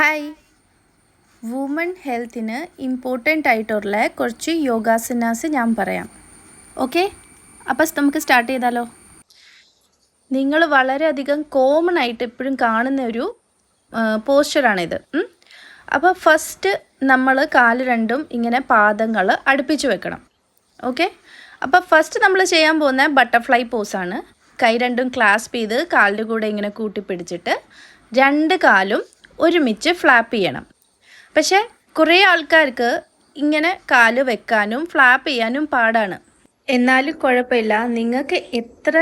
Hi, woman ഹെൽത്തിന് important ആയിട്ടുള്ള കുറച്ച് യോഗാസനാസ് ഞാൻ പറയാം. ഓക്കെ, അപ്പോൾ നമുക്ക് സ്റ്റാർട്ട് ചെയ്താലോ. നിങ്ങൾ വളരെയധികം കോമൺ ആയിട്ട് എപ്പോഴും കാണുന്ന ഒരു പോസ്ചറാണിത്. അപ്പോൾ ഫസ്റ്റ് നമ്മൾ കാല് രണ്ടും ഇങ്ങനെ പാദങ്ങൾ അടുപ്പിച്ച് വെക്കണം. ഓക്കെ, അപ്പോൾ ഫസ്റ്റ് നമ്മൾ ചെയ്യാൻ പോകുന്ന ബട്ടർഫ്ലൈ പോസാണ്. കൈ രണ്ടും ക്ലാസ്പ് ചെയ്ത് കാലിൻ്റെ കൂടെ ഇങ്ങനെ കൂട്ടിപ്പിടിച്ചിട്ട് രണ്ട് കാലും ഒരുമിച്ച് ഫ്ലാപ്പ് ചെയ്യണം. പക്ഷേ കുറേ ആൾക്കാർക്ക് ഇങ്ങനെ കാല് വെക്കാനും ഫ്ലാപ്പ് ചെയ്യാനും പാടാണ്. എന്നാലും കുഴപ്പമില്ല, നിങ്ങൾക്ക് എത്ര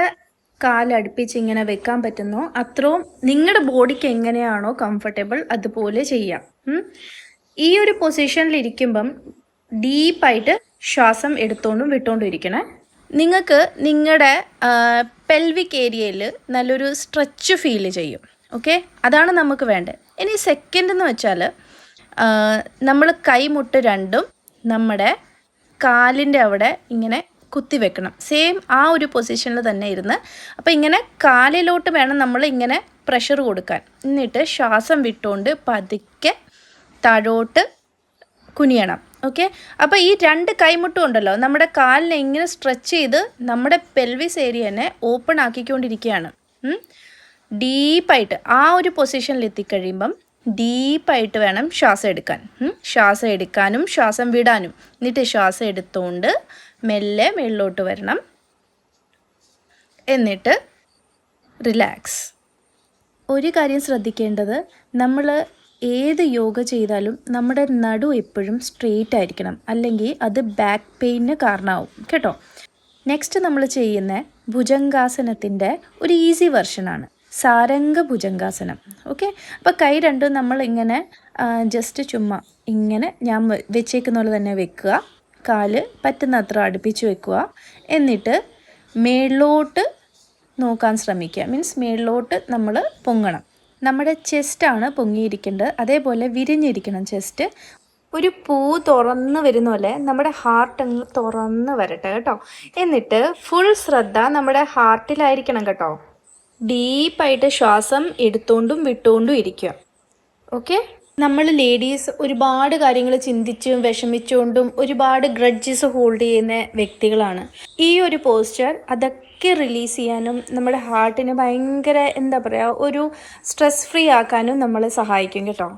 കാലടുപ്പിച്ച് ഇങ്ങനെ വെക്കാൻ പറ്റുന്നോ അത്രയും നിങ്ങളുടെ ബോഡിക്ക് എങ്ങനെയാണോ കംഫർട്ടബിൾ അതുപോലെ ചെയ്യാം. ഈ ഒരു പൊസിഷനിലിരിക്കുമ്പം ഡീപ്പായിട്ട് ശ്വാസം എടുത്തോണ്ടും വിട്ടുകൊണ്ടും ഇരിക്കണേ. നിങ്ങൾക്ക് നിങ്ങളുടെ പെൽവിക് ഏരിയയിൽ നല്ലൊരു സ്ട്രെച്ച് ഫീൽ ചെയ്യും. ഓക്കെ, അതാണ് നമുക്ക് വേണ്ടത്. ഇനി സെക്കൻഡ് എന്ന് വെച്ചാൽ നമ്മൾ കൈമുട്ട് രണ്ടും നമ്മുടെ കാലിൻ്റെ അവിടെ ഇങ്ങനെ കുത്തി വെക്കണം. സെയിം ആ ഒരു പൊസിഷനിൽ തന്നെ ഇരുന്ന്. അപ്പോൾ ഇങ്ങനെ കാലിലോട്ട് വേണം നമ്മൾ ഇങ്ങനെ പ്രഷർ കൊടുക്കാൻ. എന്നിട്ട് ശ്വാസം വിട്ടുകൊണ്ട് പതുക്കെ താഴോട്ട് കുനിയണം. ഓക്കെ, അപ്പോൾ ഈ രണ്ട് കൈമുട്ടും ഉണ്ടല്ലോ നമ്മുടെ കാലിനെ ഇങ്ങനെ സ്ട്രെച്ച് ചെയ്ത് നമ്മുടെ പെൽവിസ് ഏരിയനെ ഓപ്പൺ ആക്കിക്കൊണ്ടിരിക്കുകയാണ്. ഡീപ്പായിട്ട് ആ ഒരു പൊസിഷനിൽ എത്തിക്കഴിയുമ്പം ഡീപ്പായിട്ട് വേണം ശ്വാസം എടുക്കാൻ. ശ്വാസം എടുക്കാനും ശ്വാസം വിടാനും. എന്നിട്ട് ശ്വാസം എടുത്തുകൊണ്ട് മെല്ലെ മേളിലോട്ട് വരണം. എന്നിട്ട് റിലാക്സ്. ഒരു കാര്യം ശ്രദ്ധിക്കേണ്ടത്, നമ്മൾ ഏത് യോഗ ചെയ്താലും നമ്മുടെ നടു എപ്പോഴും സ്ട്രെയിറ്റ് ആയിരിക്കണം, അല്ലെങ്കിൽ അത് ബാക്ക് പെയിന് കാരണമാവും കേട്ടോ. നെക്സ്റ്റ് നമ്മൾ ചെയ്യുന്ന ഭുജംഗാസനത്തിൻ്റെ ഒരു ഈസി വെർഷനാണ് സാരംഗ ഭുജംഗാസനം. ഓക്കെ, അപ്പോൾ കൈ രണ്ടും നമ്മൾ ഇങ്ങനെ ജസ്റ്റ് ചുമ്മാ ഇങ്ങനെ ഞാൻ വെച്ചേക്കുന്ന പോലെ തന്നെ വെക്കുക. കാല് പറ്റുന്നത്ര അടുപ്പിച്ച് വെക്കുക. എന്നിട്ട് മേളിലോട്ട് നോക്കാൻ ശ്രമിക്കുക. മീൻസ് മേളിലോട്ട് നമ്മൾ പൊങ്ങണം. നമ്മുടെ ചെസ്റ്റാണ് പൊങ്ങിയിരിക്കേണ്ടത്, അതേപോലെ വിരിഞ്ഞിരിക്കണം ചെസ്റ്റ്. ഒരു പൂ തുറന്ന് വരുന്ന പോലെ നമ്മുടെ ഹാർട്ട് അങ്ങ് തുറന്ന് വരട്ടെ കേട്ടോ. എന്നിട്ട് ഫുൾ ശ്രദ്ധ നമ്മുടെ ഹാർട്ടിലായിരിക്കണം കേട്ടോ. ഡീപ്പായിട്ട് ശ്വാസം എടുത്തോണ്ടും വിട്ടുകൊണ്ടും ഇരിക്കുക. ഓക്കെ, നമ്മൾ ലേഡീസ് ഒരുപാട് കാര്യങ്ങൾ ചിന്തിച്ചും വിഷമിച്ചുകൊണ്ടും ഒരുപാട് ഗ്രഡ്ജസ് ഹോൾഡ് ചെയ്യുന്ന വ്യക്തികളാണ്. ഈ ഒരു പോസ്ചർ അതൊക്കെ റിലീസ് ചെയ്യാനും നമ്മുടെ ഹാർട്ടിന് ഭയങ്കര എന്താ പറയുക ഒരു സ്ട്രെസ് ഫ്രീ ആക്കാനും നമ്മളെ സഹായിക്കും കേട്ടോ.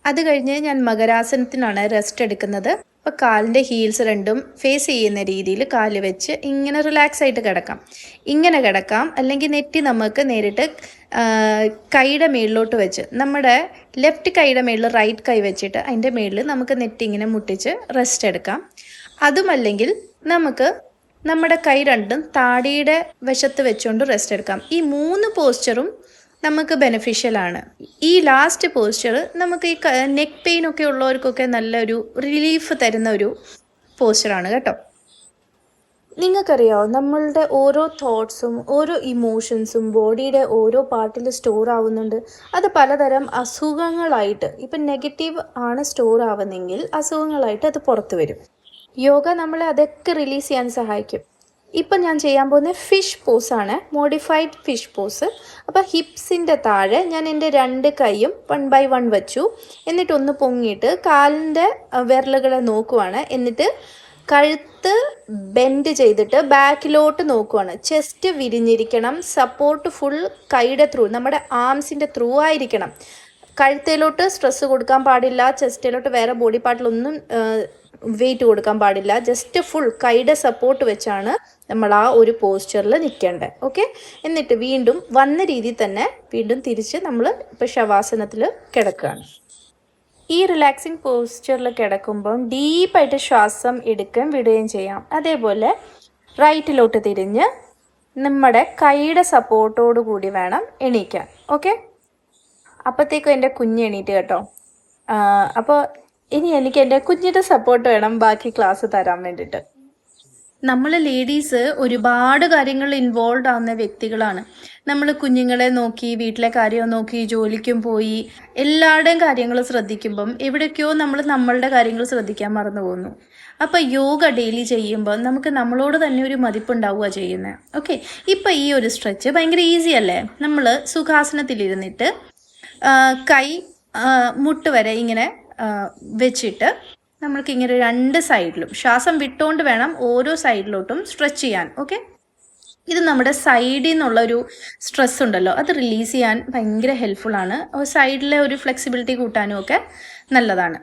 അത് കഴിഞ്ഞ് ഞാൻ മകരാസനത്തിനാണ് റെസ്റ്റ് എടുക്കുന്നത്. അപ്പോൾ കാലിൻ്റെ ഹീൽസ് രണ്ടും ഫേസ് ചെയ്യുന്ന രീതിയിൽ കാല് വെച്ച് ഇങ്ങനെ റിലാക്സ് ആയിട്ട് കിടക്കാം. ഇങ്ങനെ കിടക്കാം, അല്ലെങ്കിൽ നെറ്റി നമുക്ക് നേരിട്ട് കൈയുടെ മേളിലോട്ട് വെച്ച് നമ്മുടെ ലെഫ്റ്റ് കൈയുടെ മേളിൽ റൈറ്റ് കൈ വെച്ചിട്ട് അതിൻ്റെ മേളിൽ നമുക്ക് നെറ്റി ഇങ്ങനെ മുട്ടിച്ച് റെസ്റ്റ് എടുക്കാം. അതുമല്ലെങ്കിൽ നമുക്ക് നമ്മുടെ കൈ രണ്ടും താടിയുടെ വശത്ത് വെച്ചുകൊണ്ട് റെസ്റ്റ് എടുക്കാം. ഈ മൂന്ന് പോസ്ചറും നമുക്ക് ബെനിഫിഷ്യലാണ്. ഈ ലാസ്റ്റ് പോസ്ചർ നമുക്ക് ഈ നെക്ക് പെയിൻ ഒക്കെ ഉള്ളവർക്കൊക്കെ നല്ലൊരു റിലീഫ് തരുന്ന ഒരു പോസ്ചറാണ് കേട്ടോ. നിങ്ങൾക്കറിയാമോ, നമ്മളുടെ ഓരോ തോട്ട്സും ഓരോ ഇമോഷൻസും ബോഡിയുടെ ഓരോ പാർട്ടിൽ സ്റ്റോർ ആവുന്നുണ്ട്. അത് പലതരം അസുഖങ്ങളായിട്ട്, ഇപ്പം നെഗറ്റീവ് ആണ് സ്റ്റോർ ആവുന്നെങ്കിൽ അസുഖങ്ങളായിട്ട് അത് പുറത്തു വരും. യോഗ നമ്മളെ അതൊക്കെ റിലീസ് ചെയ്യാൻ സഹായിക്കും. ഇപ്പം ഞാൻ ചെയ്യാൻ പോകുന്ന ഫിഷ് പോസാണ്, മോഡിഫൈഡ് ഫിഷ് പോസ്. അപ്പോൾ ഹിപ്സിൻ്റെ താഴെ ഞാൻ എൻ്റെ രണ്ട് കൈയും 1 by 1 വെച്ചു. എന്നിട്ടൊന്ന് പൊങ്ങിയിട്ട് കാലിൻ്റെ വിരലുകളെ നോക്കുവാണ്. എന്നിട്ട് കഴുത്ത് ബെൻഡ് ചെയ്തിട്ട് ബാക്കിലോട്ട് നോക്കുവാണ്. ചെസ്റ്റ് വിരിഞ്ഞിരിക്കണം. സപ്പോർട്ട് ഫുൾ കൈയുടെ ത്രൂ, നമ്മുടെ ആംസിൻ്റെ ത്രൂ ആയിരിക്കണം. കഴുത്തിലോട്ട് സ്ട്രെസ് കൊടുക്കാൻ പാടില്ല. ചെസ്റ്റിലോട്ട് വേറെ ബോഡി പാർട്ടിലൊന്നും വെയിറ്റ് കൊടുക്കാൻ പാടില്ല. ജസ്റ്റ് ഫുൾ കൈയുടെ സപ്പോർട്ട് വെച്ചാണ് നമ്മൾ ആ ഒരു പോസ്ചറിൽ നിൽക്കേണ്ടത്. ഓക്കെ, എന്നിട്ട് വീണ്ടും വന്ന രീതിയിൽ തന്നെ വീണ്ടും തിരിച്ച് നമ്മൾ ഇപ്പോൾ ശവാസനത്തിൽ കിടക്കുകയാണ്. ഈ റിലാക്സിങ് പോസ്ചറിൽ കിടക്കുമ്പം ഡീപ്പായിട്ട് ശ്വാസം എടുക്കുകയും വിടുകയും ചെയ്യാം. അതേപോലെ റൈറ്റിലോട്ട് തിരിഞ്ഞ് നമ്മുടെ കൈയുടെ സപ്പോർട്ടോടു കൂടി വേണം എണീക്കാൻ. ഓക്കെ, അപ്പോഴത്തേക്കും എൻ്റെ കുഞ്ഞ് എണീറ്റ് കേട്ടോ. അപ്പോൾ ഇനി എനിക്ക് എൻ്റെ കുഞ്ഞിൻ്റെ സപ്പോർട്ട് വേണം ബാക്കി ക്ലാസ് തരാൻ വേണ്ടിയിട്ട്. നമ്മൾ ലേഡീസ് ഒരുപാട് കാര്യങ്ങൾ ഇൻവോൾവ് ആവുന്ന വ്യക്തികളാണ്. നമ്മൾ കുഞ്ഞുങ്ങളെ നോക്കി, വീട്ടിലെ കാര്യം നോക്കി, ജോലിക്കും പോയി, എല്ലാവരുടെയും കാര്യങ്ങൾ ശ്രദ്ധിക്കുമ്പം എവിടേക്കോ നമ്മൾ നമ്മളുടെ കാര്യങ്ങൾ ശ്രദ്ധിക്കാൻ മറന്നു പോകുന്നു. അപ്പോൾ യോഗ ഡെയിലി ചെയ്യുമ്പോൾ നമുക്ക് നമ്മളോട് തന്നെ ഒരു മതിപ്പുണ്ടാവുക ചെയ്യുന്നത്. ഓക്കെ, ഇപ്പോൾ ഈ ഒരു സ്ട്രെച്ച് ഭയങ്കര ഈസി അല്ലേ. നമ്മൾ സുഖാസനത്തിലിരുന്നിട്ട് കൈ മുട്ട് വരെ ഇങ്ങനെ വെച്ചിട്ട് നമ്മൾക്ക് ഇങ്ങനെ 2 സൈഡിലും ശ്വാസം വിട്ടുകൊണ്ട് വേണം ഓരോ സൈഡിലോട്ടും സ്ട്രെച്ച് ചെയ്യാൻ. ഓക്കെ, ഇത് നമ്മുടെ സൈഡിൽ നിന്നുള്ളൊരു സ്ട്രെസ് ഉണ്ടല്ലോ അത് റിലീസ് ചെയ്യാൻ ഭയങ്കര ഹെൽപ്ഫുള്ളാണ്. സൈഡിലെ ഒരു ഫ്ലെക്സിബിലിറ്റി കൂട്ടാനും ഒക്കെ നല്ലതാണ്.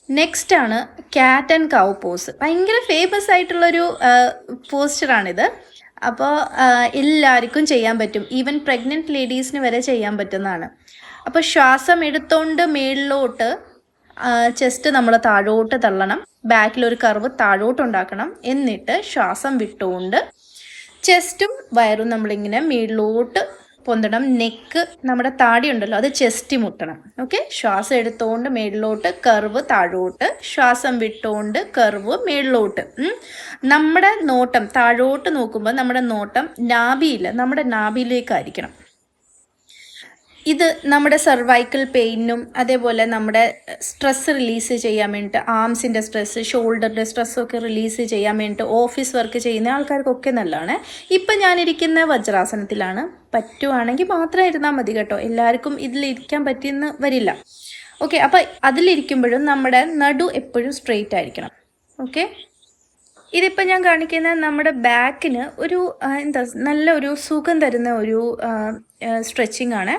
നെക്സ്റ്റ് ആണ് ക്യാറ്റ് ആൻഡ് കൗ പോസ്. ഭയങ്കര ഫേമസ് ആയിട്ടുള്ളൊരു പോസ്റ്ററാണിത്. അപ്പോൾ എല്ലാവർക്കും ചെയ്യാൻ പറ്റും, ഈവൻ പ്രഗ്നൻറ്റ് ലേഡീസിന് വരെ ചെയ്യാൻ പറ്റുന്നതാണ്. അപ്പോൾ ശ്വാസം എടുത്തോണ്ട് മേളിലോട്ട് ചെസ്റ്റ് നമ്മൾ താഴോട്ട് തള്ളണം, ബാക്കിലൊരു കർവ് താഴോട്ടുണ്ടാക്കണം. എന്നിട്ട് ശ്വാസം വിട്ടുകൊണ്ട് ചെസ്റ്റും വയറും നമ്മളിങ്ങനെ മേളിലോട്ട് പൊന്തണം. നെക്ക് നമ്മുടെ താടി ഉണ്ടല്ലോ അത് ചെസ്റ്റ് മുട്ടണം. ഓക്കെ, ശ്വാസം എടുത്തുകൊണ്ട് മേളിലോട്ട്, കർവ് താഴോട്ട്, ശ്വാസം വിട്ടുകൊണ്ട് കർവ് മേളിലോട്ട്. നമ്മുടെ നോട്ടം താഴോട്ട് നോക്കുമ്പോൾ നമ്മുടെ നോട്ടം നമ്മുടെ നാഭിയിലേക്കായിരിക്കണം. ഇത് നമ്മുടെ സർവൈക്കൽ പെയിനും അതേപോലെ നമ്മുടെ സ്ട്രെസ് റിലീസ് ചെയ്യാൻ വേണ്ടിയിട്ട്, ആംസിൻ്റെ സ്ട്രെസ്, ഷോൾഡറിൻ്റെ സ്ട്രെസ്സൊക്കെ റിലീസ് ചെയ്യാൻ വേണ്ടിയിട്ട് ഓഫീസ് വർക്ക് ചെയ്യുന്ന ആൾക്കാർക്കൊക്കെ നല്ലതാണ്. ഇപ്പം ഞാനിരിക്കുന്ന വജ്രാസനത്തിലാണ്. പറ്റുവാണെങ്കിൽ മാത്രം ഇരുന്നാൽ മതി കേട്ടോ, എല്ലാവർക്കും ഇതിലിരിക്കാൻ പറ്റിയെന്ന് വരില്ല. ഓക്കെ, അപ്പോൾ അതിലിരിക്കുമ്പോഴും നമ്മുടെ നടു എപ്പോഴും സ്ട്രെയിറ്റ് ആയിരിക്കണം. ഓക്കെ, ഇതിപ്പോൾ ഞാൻ കാണിക്കുന്ന നമ്മുടെ ബാക്കിന് ഒരു നല്ലൊരു സുഖം തരുന്ന ഒരു സ്ട്രെച്ചിങ് ആണ്.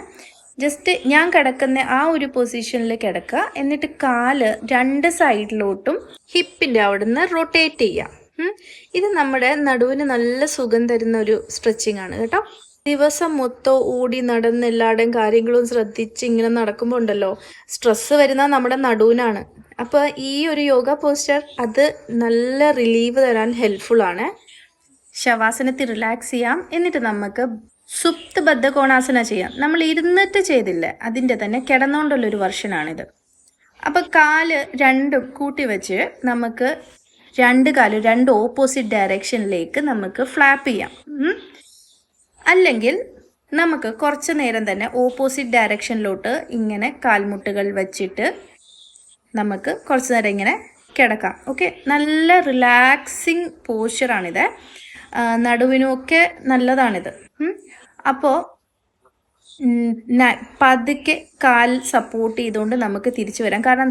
ജസ്റ്റ് ഞാൻ കിടക്കുന്ന ആ ഒരു പൊസിഷനിൽ കിടക്കുക. എന്നിട്ട് കാല് 2 സൈഡിലോട്ടും ഹിപ്പിൻ്റെ അവിടെ നിന്ന് റൊട്ടേറ്റ് ചെയ്യാം. ഇത് നമ്മുടെ നടുവിന് നല്ല സുഖം തരുന്ന ഒരു സ്ട്രെച്ചിങ് ആണ് കേട്ടോ. ദിവസം മൊത്തം ഓടി നടന്ന് എല്ലാവരുടെയും കാര്യങ്ങളും ശ്രദ്ധിച്ച് ഇങ്ങനെ നടക്കുമ്പോൾ ഉണ്ടല്ലോ, സ്ട്രെസ്സ് വരുന്നത് നമ്മുടെ നടുവിനാണ്. അപ്പോൾ ഈ ഒരു യോഗ പോസ്റ്റർ അത് നല്ല റിലീവ് തരാൻ ഹെൽപ്ഫുള്ളാണ്. ശവാസനത്തിൽ റിലാക്സ് ചെയ്യാം. എന്നിട്ട് നമുക്ക് സുപ്ത ബദ്ധകോണാസന ചെയ്യാം. നമ്മൾ ഇരുന്നിട്ട് ചെയ്തില്ല, അതിൻ്റെ തന്നെ കിടന്നുകൊണ്ടുള്ളൊരു വെർഷനാണിത്. അപ്പോൾ കാല് 2 കൂട്ടി വെച്ച് നമുക്ക് 2 കാല് 2 ഓപ്പോസിറ്റ് ഡയറക്ഷനിലേക്ക് നമുക്ക് ഫ്ലാപ്പ് ചെയ്യാം. അല്ലെങ്കിൽ നമുക്ക് കുറച്ച് നേരം തന്നെ ഓപ്പോസിറ്റ് ഡയറക്ഷനിലോട്ട് ഇങ്ങനെ കാൽമുട്ടുകൾ വെച്ചിട്ട് നമുക്ക് കുറച്ച് നേരം ഇങ്ങനെ കിടക്കാം. ഓക്കെ, നല്ല റിലാക്സിങ് പോസ്ചറാണിത്, നടുവിനുമൊക്കെ നല്ലതാണിത്. അപ്പോൾ പതുക്കെ കാൽ സപ്പോർട്ട് ചെയ്തുകൊണ്ട് നമുക്ക് തിരിച്ചു വരാം. കാരണം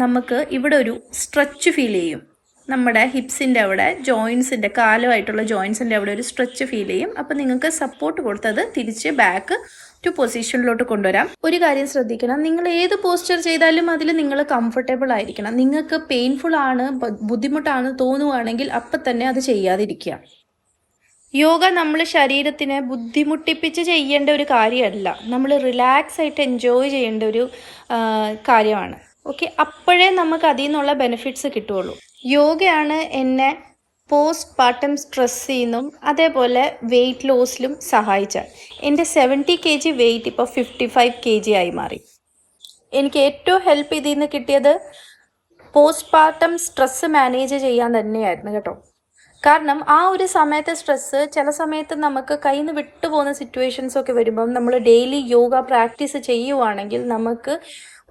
നമുക്ക് ഇവിടെ ഒരു സ്ട്രെച്ച് ഫീൽ ചെയ്യും. നമ്മുടെ ഹിപ്സിൻ്റെ അവിടെ ജോയിൻസിൻ്റെ, കാലുമായിട്ടുള്ള ജോയിൻസിൻ്റെ അവിടെ ഒരു സ്ട്രെച്ച് ഫീൽ ചെയ്യും. അപ്പോൾ നിങ്ങൾക്ക് സപ്പോർട്ട് കൊടുത്തത് തിരിച്ച് ബാക്ക് ടു പൊസിഷനിലോട്ട് കൊണ്ടുവരാം. ഒരു കാര്യം ശ്രദ്ധിക്കണം, നിങ്ങൾ ഏത് പോസ്ചർ ചെയ്താലും അതിൽ നിങ്ങൾ കംഫർട്ടബിൾ ആയിരിക്കണം. നിങ്ങൾക്ക് പെയിൻഫുൾ ആണ്, ബുദ്ധിമുട്ടാണ് തോന്നുവാണെങ്കിൽ അപ്പം തന്നെ അത് ചെയ്യാതിരിക്കുക. യോഗ നമ്മൾ ശരീരത്തിനെ ബുദ്ധിമുട്ടിപ്പിച്ച് ചെയ്യേണ്ട ഒരു കാര്യമല്ല, നമ്മൾ റിലാക്സ് ആയിട്ട് എൻജോയ് ചെയ്യേണ്ട ഒരു കാര്യമാണ്. ഓക്കെ, അപ്പോഴേ നമുക്ക് അതിൽ നിന്നുള്ള ബെനിഫിറ്റ്സ് കിട്ടുകയുള്ളൂ. യോഗയാണ് എന്നെ പോസ്റ്റ് പാർട്ടം സ്ട്രെസ്സിന്നും അതേപോലെ വെയിറ്റ് ലോസിലും സഹായിച്ചാൽ എൻ്റെ 70 kg വെയിറ്റ് ഇപ്പോൾ 55 kg ആയി മാറി. എനിക്ക് ഏറ്റവും ഹെൽപ്പ് ഇതിൽ നിന്ന് കിട്ടിയത് പോസ്റ്റ് പാർട്ടം സ്ട്രെസ്സ് മാനേജ് ചെയ്യാൻ തന്നെയായിരുന്നു കേട്ടോ. കാരണം ആ ഒരു സമയത്തെ സ്ട്രെസ്സ് ചില സമയത്ത് നമുക്ക് കയ്യിൽ നിന്ന് വിട്ടുപോകുന്ന സിറ്റുവേഷൻസൊക്കെ വരുമ്പം നമ്മൾ ഡെയിലി യോഗ പ്രാക്ടീസ് ചെയ്യുവാണെങ്കിൽ നമുക്ക്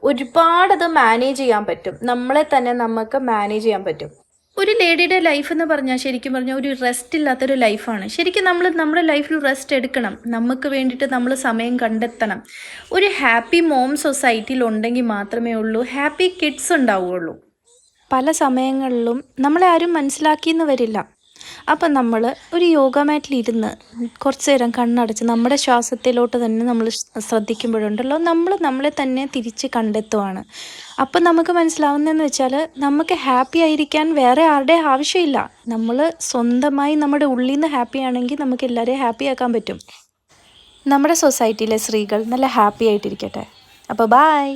ഒരുപാടത് മാനേജ് ചെയ്യാൻ പറ്റും. നമ്മളെ തന്നെ നമുക്ക് മാനേജ് ചെയ്യാൻ പറ്റും. ഒരു ലേഡിയുടെ ലൈഫ് എന്ന് പറഞ്ഞാൽ ശരിക്കും പറഞ്ഞാൽ ഒരു റെസ്റ്റ് ഇല്ലാത്തൊരു ലൈഫാണ്. ശരിക്കും നമ്മൾ നമ്മുടെ ലൈഫിൽ റെസ്റ്റ് എടുക്കണം, നമുക്ക് വേണ്ടിയിട്ട് നമ്മൾ സമയം കണ്ടെത്തണം. ഒരു ഹാപ്പി മോം സൊസൈറ്റിയിൽ ഉണ്ടെങ്കിൽ മാത്രമേ ഉള്ളൂ ഹാപ്പി കിഡ്സ് ഉണ്ടാവുകയുള്ളൂ. പല സമയങ്ങളിലും നമ്മളെ ആരും മനസ്സിലാക്കിയെന്ന് വരില്ല. അപ്പം നമ്മൾ ഒരു യോഗ മാറ്റിലിരുന്ന് കുറച്ച് നേരം കണ്ണടച്ച് നമ്മുടെ ശ്വാസത്തിലോട്ട് തന്നെ നമ്മൾ ശ്രദ്ധിക്കുമ്പോഴുണ്ടല്ലോ, നമ്മളെ തന്നെ തിരിച്ച് കണ്ടെത്തുവാണ്. അപ്പം നമുക്ക് മനസ്സിലാവുന്നതെന്ന് വെച്ചാൽ നമുക്ക് ഹാപ്പി ആയിരിക്കാൻ വേറെ ആരുടെ ആവശ്യമില്ല. നമ്മൾ സ്വന്തമായി നമ്മുടെ ഉള്ളിൽ നിന്ന് ഹാപ്പി ആണെങ്കിൽ നമുക്ക് എല്ലാവരെയും ഹാപ്പി ആക്കാൻ പറ്റും. നമ്മുടെ സൊസൈറ്റിയിലെ സ്ത്രീകൾ നല്ല ഹാപ്പി ആയിട്ടിരിക്കട്ടെ. അപ്പോൾ ബായ്.